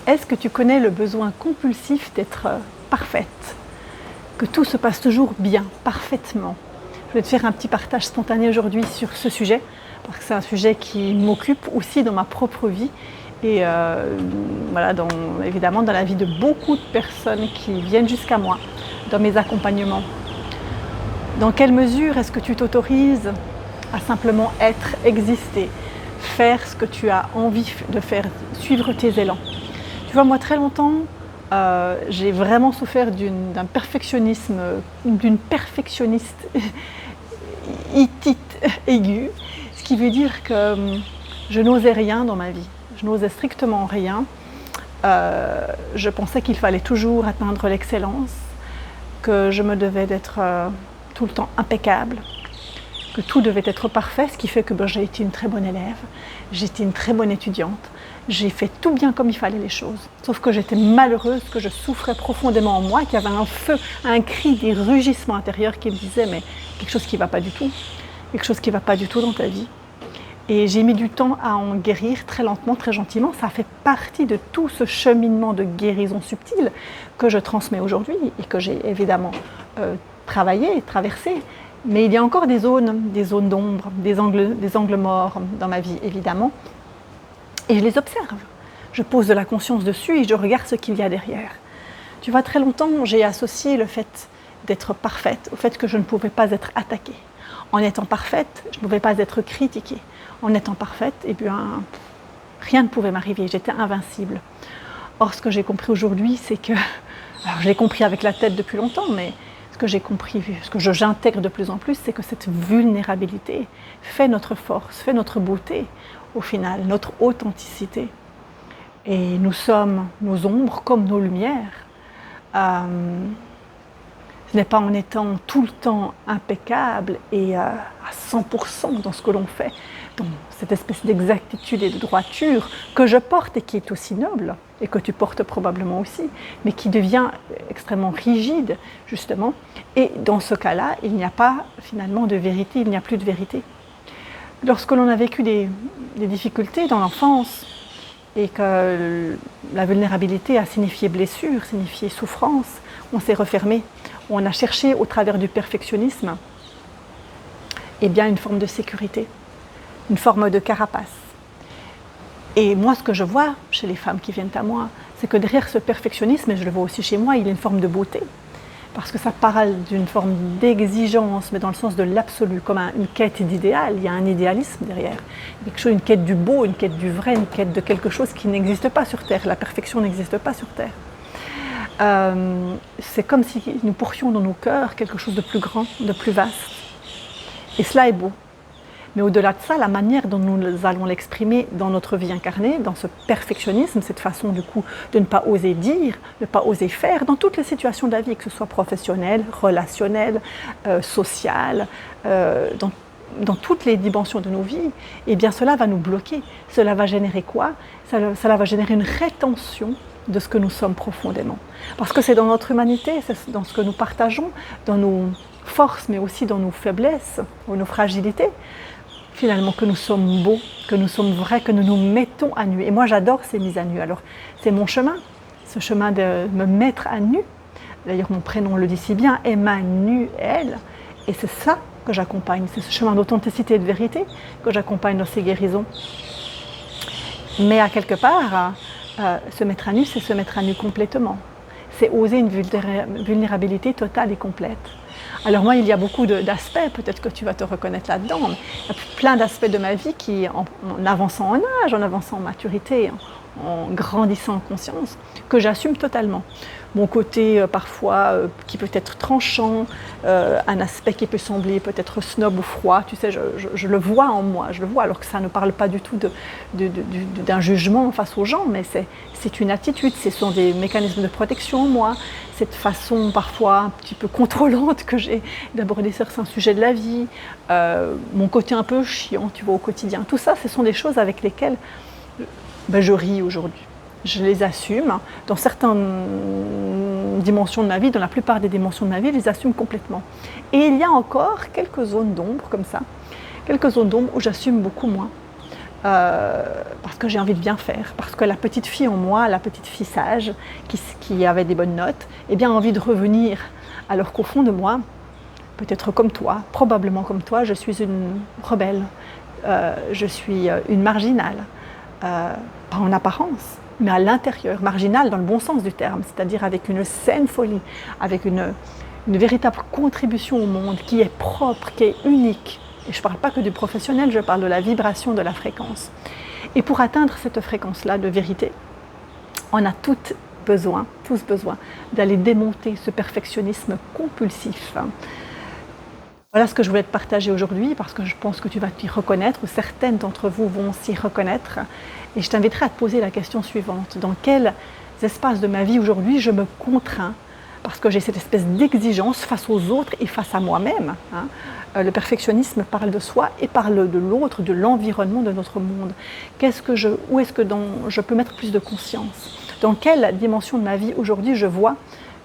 Est-ce que tu connais le besoin compulsif d'être parfaite? Que tout se passe toujours bien, parfaitement? Je vais te faire un petit partage spontané aujourd'hui sur ce sujet, parce que c'est un sujet qui m'occupe aussi dans ma propre vie et voilà, évidemment dans la vie de beaucoup de personnes qui viennent jusqu'à moi, dans mes accompagnements. Dans quelle mesure est-ce que tu t'autorises à simplement être, exister, faire ce que tu as envie de faire, suivre tes élans? Tu vois, moi très longtemps, j'ai vraiment souffert d'un perfectionnisme, d'une perfectionniste hittite aiguë, ce qui veut dire que je n'osais rien dans ma vie, je n'osais strictement rien. Je pensais qu'il fallait toujours atteindre l'excellence, que je me devais d'être tout le temps impeccable, que tout devait être parfait, ce qui fait que j'ai été une très bonne élève, j'ai été une très bonne étudiante, j'ai fait tout bien comme il fallait les choses. Sauf que j'étais malheureuse, que je souffrais profondément en moi, qu'il y avait un feu, un cri, des rugissements intérieurs qui me disaient mais quelque chose qui ne va pas du tout, quelque chose qui ne va pas du tout dans ta vie. Et j'ai mis du temps à en guérir très lentement, très gentiment. Ça fait partie de tout ce cheminement de guérison subtile que je transmets aujourd'hui et que j'ai évidemment travaillé et traversé. Mais il y a encore des zones d'ombre, des angles morts dans ma vie, évidemment. Et je les observe. Je pose de la conscience dessus et je regarde ce qu'il y a derrière. Tu vois, très longtemps, j'ai associé le fait d'être parfaite au fait que je ne pouvais pas être attaquée. En étant parfaite, je ne pouvais pas être critiquée. En étant parfaite, eh bien, rien ne pouvait m'arriver. J'étais invincible. Or, ce que j'ai compris aujourd'hui, c'est que... Alors, je l'ai compris avec la tête depuis longtemps, mais ce que j'ai compris, ce que j'intègre de plus en plus, c'est que cette vulnérabilité fait notre force, fait notre beauté, au final, notre authenticité. Et nous sommes nos ombres comme nos lumières. Ce n'est pas en étant tout le temps impeccable et à 100% dans ce que l'on fait, dans cette espèce d'exactitude et de droiture que je porte et qui est aussi noble, et que tu portes probablement aussi, mais qui devient extrêmement rigide, justement. Et dans ce cas-là, il n'y a pas finalement de vérité, il n'y a plus de vérité. Lorsque l'on a vécu des difficultés dans l'enfance, et que la vulnérabilité a signifié blessure, signifié souffrance, on s'est refermé. On a cherché au travers du perfectionnisme bien une forme de sécurité, une forme de carapace. Et moi, ce que je vois chez les femmes qui viennent à moi, c'est que derrière ce perfectionnisme, et je le vois aussi chez moi, il y a une forme de beauté. Parce que ça parle d'une forme d'exigence, mais dans le sens de l'absolu, comme une quête d'idéal. Il y a un idéalisme derrière. Une quête du beau, une quête du vrai, une quête de quelque chose qui n'existe pas sur Terre. La perfection n'existe pas sur Terre. C'est comme si nous portions dans nos cœurs quelque chose de plus grand, de plus vaste. Et cela est beau. Mais au-delà de ça, la manière dont nous allons l'exprimer dans notre vie incarnée, dans ce perfectionnisme, cette façon du coup de ne pas oser dire, de ne pas oser faire, dans toutes les situations de la vie, que ce soit professionnelle, relationnelle, sociale, dans toutes les dimensions de nos vies, eh bien cela va nous bloquer. Cela va générer quoi? Cela va générer une rétention de ce que nous sommes profondément. Parce que c'est dans notre humanité, c'est dans ce que nous partageons, dans nos forces, mais aussi dans nos faiblesses ou nos fragilités, finalement, que nous sommes beaux, que nous sommes vrais, que nous nous mettons à nu. Et moi, j'adore ces mises à nu. Alors, c'est mon chemin, ce chemin de me mettre à nu. D'ailleurs, mon prénom le dit si bien, Emmanuel. Et c'est ça que j'accompagne, c'est ce chemin d'authenticité et de vérité que j'accompagne dans ces guérisons. Mais à quelque part, se mettre à nu, c'est se mettre à nu complètement. C'est oser une vulnérabilité totale et complète. Alors moi, il y a beaucoup d'aspects, peut-être que tu vas te reconnaître là-dedans, mais il y a plein d'aspects de ma vie qui, en avançant en âge, en avançant en maturité, en grandissant en conscience, que j'assume totalement. Mon côté parfois qui peut être tranchant, un aspect qui peut sembler peut-être snob ou froid, tu sais, je le vois en moi, je le vois, alors que ça ne parle pas du tout d'un jugement face aux gens, mais c'est une attitude, ce sont des mécanismes de protection en moi, cette façon parfois un petit peu contrôlante que j'ai d'aborder certains sujets de la vie, mon côté un peu chiant, tu vois, au quotidien. Tout ça, ce sont des choses avec lesquelles je ris aujourd'hui. Je les assume. Dans certaines dimensions de ma vie, dans la plupart des dimensions de ma vie, je les assume complètement. Et il y a encore quelques zones d'ombre comme ça, quelques zones d'ombre où j'assume beaucoup moins. parce que j'ai envie de bien faire, parce que la petite fille en moi, la petite fille sage, qui avait des bonnes notes, eh bien, a envie de revenir, alors qu'au fond de moi, peut-être comme toi, probablement comme toi, je suis une rebelle, je suis une marginale, pas en apparence, mais à l'intérieur, marginale dans le bon sens du terme, c'est-à-dire avec une saine folie, avec une véritable contribution au monde qui est propre, qui est unique. Et je ne parle pas que du professionnel, je parle de la vibration de la fréquence. Et pour atteindre cette fréquence-là de vérité, on a tous besoin d'aller démonter ce perfectionnisme compulsif. Voilà ce que je voulais te partager aujourd'hui, parce que je pense que tu vas t'y reconnaître, ou certaines d'entre vous vont s'y reconnaître. Et je t'inviterai à te poser la question suivante. Dans quels espaces de ma vie aujourd'hui je me contrains parce que j'ai cette espèce d'exigence face aux autres et face à moi-même. Le perfectionnisme parle de soi et parle de l'autre, de l'environnement de notre monde. Où est-ce que je peux mettre plus de conscience? Dans quelle dimension de ma vie aujourd'hui je vois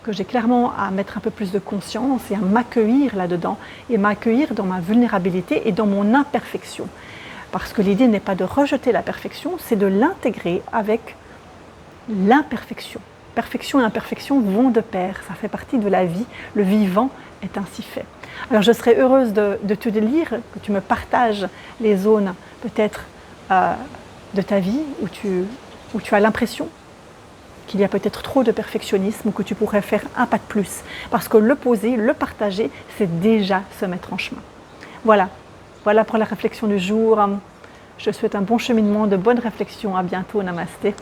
que j'ai clairement à mettre un peu plus de conscience et à m'accueillir là-dedans, et m'accueillir dans ma vulnérabilité et dans mon imperfection. Parce que l'idée n'est pas de rejeter la perfection, c'est de l'intégrer avec l'imperfection. Perfection et imperfection vont de pair, ça fait partie de la vie, le vivant est ainsi fait. Alors je serais heureuse de te lire, que tu me partages les zones peut-être de ta vie où tu as l'impression qu'il y a peut-être trop de perfectionnisme ou que tu pourrais faire un pas de plus. Parce que le poser, le partager, c'est déjà se mettre en chemin. Voilà pour la réflexion du jour. Je te souhaite un bon cheminement, de bonnes réflexions. À bientôt. Namasté.